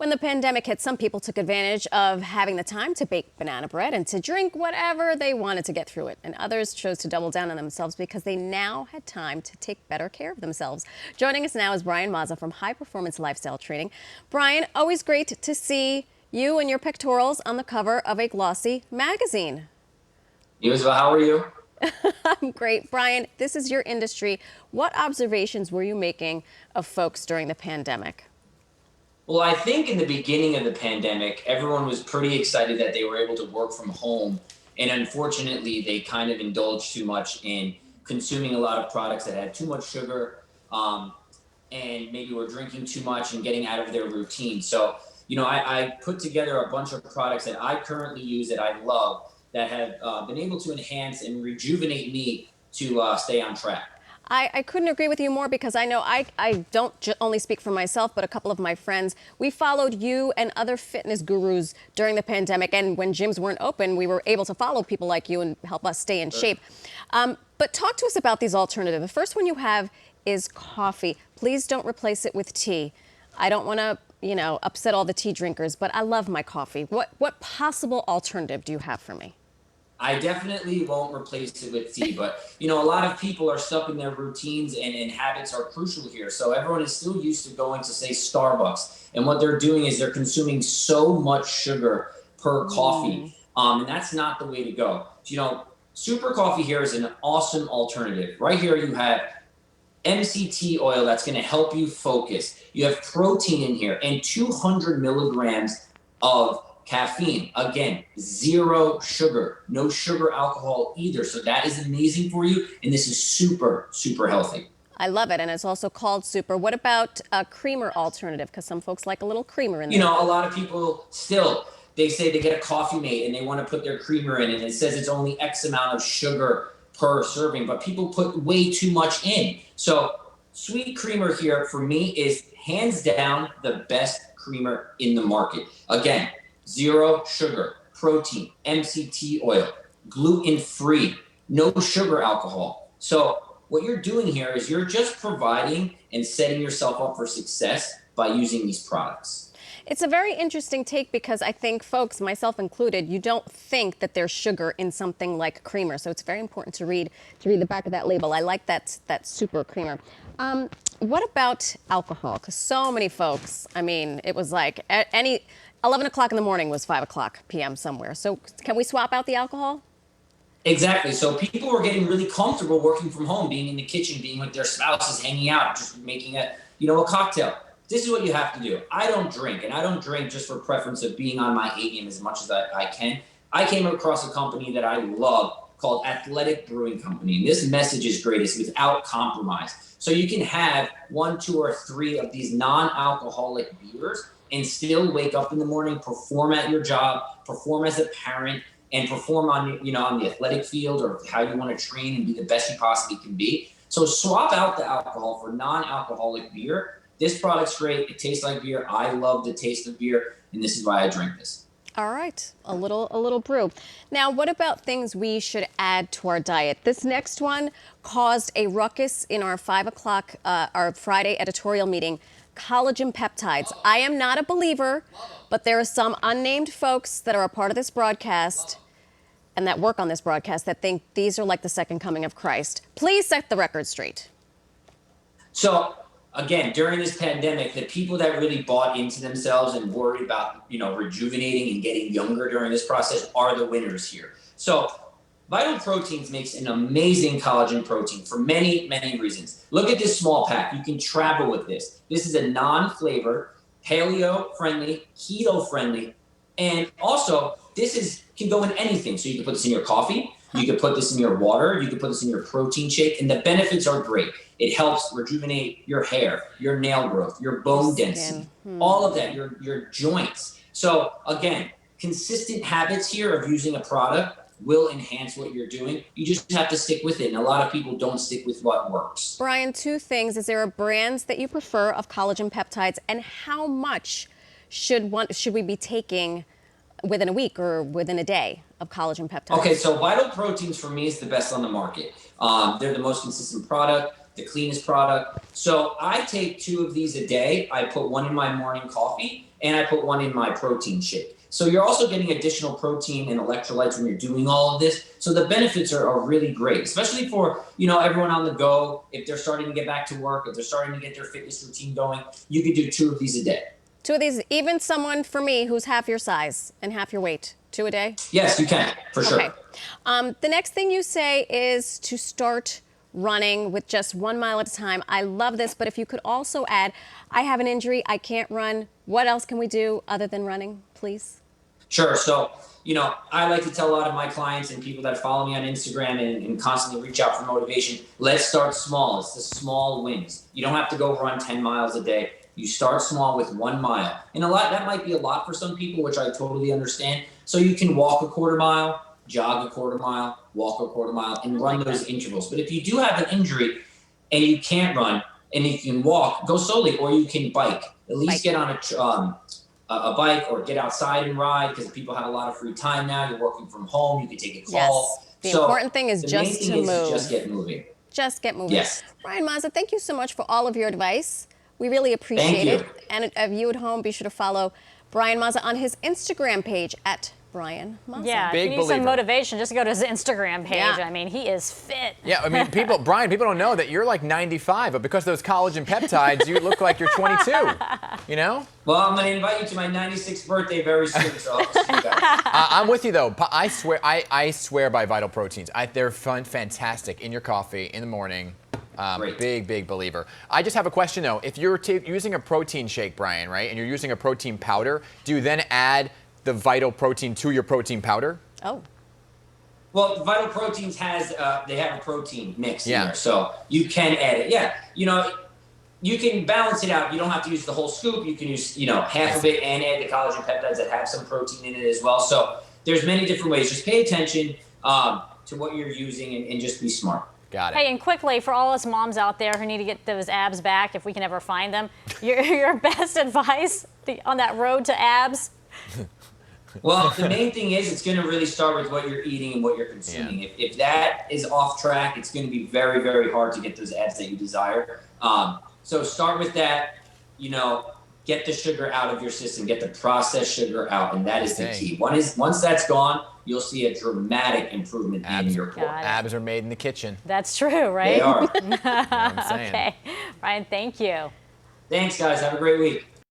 When the pandemic hit, some people took advantage of having the time to bake banana bread and to drink whatever they wanted to get through it. And others chose to double down on themselves because they now had time to take better care of themselves. Joining us now is Brian Mazza from High Performance Lifestyle Training. Brian, always great to see you and your pectorals on the cover of a glossy magazine. You as well, how are you? I'm great. Brian, this is your industry. What observations were you making of folks during the pandemic? Well, I think in the beginning of the pandemic, everyone was pretty excited that they were able to work from home. And unfortunately, they kind of indulged too much in consuming a lot of products that had too much sugar, and maybe were drinking too much and getting out of their routine. So, I put together a bunch of products that I currently use that I love that have been able to enhance and rejuvenate me to stay on track. I couldn't agree with you more because I know I don't only speak for myself, but a couple of my friends. We followed you and other fitness gurus during the pandemic. And when gyms weren't open, we were able to follow people like you and help us stay in shape. But talk to us about these alternatives. The first one you have is coffee. Please don't replace it with tea. I don't want to, upset all the tea drinkers, but I love my coffee. What possible alternative do you have for me? I definitely won't replace it with tea, but a lot of people are stuck in their routines and habits are crucial here. So everyone is still used to going to say Starbucks, and what they're doing is they're consuming so much sugar per coffee, and that's not the way to go. Super Coffee here is an awesome alternative. Right here, you have MCT oil that's going to help you focus. You have protein in here and 200 milligrams of caffeine. Again, zero sugar, no sugar alcohol either. So that is amazing for you. And this is super, super healthy. I love it. And it's also called super. What about a creamer alternative? Because some folks like a little creamer in there. A lot of people still, they say they get a Coffee Mate and they want to put their creamer in, and it says it's only X amount of sugar per serving, but people put way too much in. So sweet creamer here for me is hands down the best creamer in the market. Again, zero sugar, protein, MCT oil, gluten-free, no sugar alcohol. So what you're doing here is you're just providing and setting yourself up for success by using these products. It's a very interesting take because I think folks, myself included, you don't think that there's sugar in something like creamer. So it's very important to read the back of that label. I like that super creamer. What about alcohol? Because so many folks, it was like any 11 o'clock in the morning was 5 o'clock p.m. somewhere. So can we swap out the alcohol? Exactly. So people were getting really comfortable working from home, being in the kitchen, being with their spouses, hanging out, just making a cocktail. This is what you have to do. I don't drink, and I don't drink just for preference of being on my A game as much as I can. I came across a company that I love called Athletic Brewing Company, and this message is great. It's without compromise. So you can have 1, 2, or 3 of these non-alcoholic beers and still wake up in the morning, perform at your job, perform as a parent, and perform on the athletic field or how you want to train and be the best you possibly can be. So swap out the alcohol for non-alcoholic beer. This product's great. It tastes like beer. I love the taste of beer, and this is why I drink this. All right, a little brew. Now, what about things we should add to our diet? This next one caused a ruckus in our 5 o'clock, our Friday editorial meeting. Collagen peptides. I am not a believer, but there are some unnamed folks that are a part of this broadcast and that work on this broadcast that think these are like the second coming of Christ. Please set the record straight. So again, during this pandemic, the people that really bought into themselves and worried about, rejuvenating and getting younger during this process are the winners here. So Vital Proteins makes an amazing collagen protein for many, many reasons. Look at this small pack. You can travel with this. This is a non-flavor, paleo-friendly, keto-friendly, and also this can go in anything. So you can put this in your coffee, you can put this in your water, you can put this in your protein shake, and the benefits are great. It helps rejuvenate your hair, your nail growth, your bone density, all of that, your joints. So again, consistent habits here of using a product will enhance what you're doing. You just have to stick with it. And a lot of people don't stick with what works. Brian, 2 things. Is there a brands that you prefer of collagen peptides, and how much should we be taking within a week or within a day of collagen peptides? Okay, so Vital Proteins for me is the best on the market. They're the most consistent product, the cleanest product. So I take 2 of these a day. I put 1 in my morning coffee and I put one in my protein shake. So you're also getting additional protein and electrolytes when you're doing all of this. So the benefits are really great, especially for, everyone on the go. If they're starting to get back to work, if they're starting to get their fitness routine going, you could do 2 of these a day. 2 of these, even someone for me who's half your size and half your weight, 2 a day? Yes, you can, for sure. Okay. The next thing you say is to start running with just 1 mile at a time. I love this, but if you could also add, I have an injury, I can't run. What else can we do other than running, please? Sure. So, I like to tell a lot of my clients and people that follow me on Instagram and constantly reach out for motivation. Let's start small. It's the small wins. You don't have to go run 10 miles a day. You start small with 1 mile. And that might be a lot for some people, which I totally understand. So you can walk a quarter mile, jog a quarter mile, walk a quarter mile, and run those intervals. But if you do have an injury and you can't run and you can walk, go slowly, or you can bike. At least get on a bike or get outside and ride, because people have a lot of free time now. You're working from home. You can take a call. Yes. The important thing is just to move. Just get moving. Just get moving. Yes. Brian Mazza, thank you so much for all of your advice. We really appreciate it. And of you at home, be sure to follow Brian Mazza on his Instagram page at Brian Mazza. Yeah, if you need some motivation, just go to his Instagram page. Yeah. I mean, he is fit. Yeah, I mean, Brian, people don't know that you're like 95, but because of those collagen peptides, you look like you're 22, Well, I'm going to invite you to my 96th birthday very soon, so I'll see you guys. I'm with you, though. I swear by Vital Proteins. They're fantastic in your coffee in the morning. Big believer. I just have a question, though. If you're using a protein shake, Brian, right, and you're using a protein powder, do you then add the Vital Protein to your protein powder? Oh. Well, Vital Proteins they have a protein mix in Yeah. there, so you can add it. Yeah, you can balance it out. You don't have to use the whole scoop. You can use, half of it and add the collagen peptides that have some protein in it as well. So there's many different ways. Just pay attention to what you're using and just be smart. Got it. Hey, and quickly, for all us moms out there who need to get those abs back, if we can ever find them, your best advice on that road to abs? Well, the main thing is it's going to really start with what you're eating and what you're consuming. Yeah. If that is off track, it's going to be very, very hard to get those abs that you desire. So start with that, get the sugar out of your system, get the processed sugar out, and that is the key. Once that's gone, you'll see a dramatic improvement in your core. Abs are made in the kitchen. That's true, right? They are. I'm saying. Okay. Ryan, thank you. Thanks, guys. Have a great week.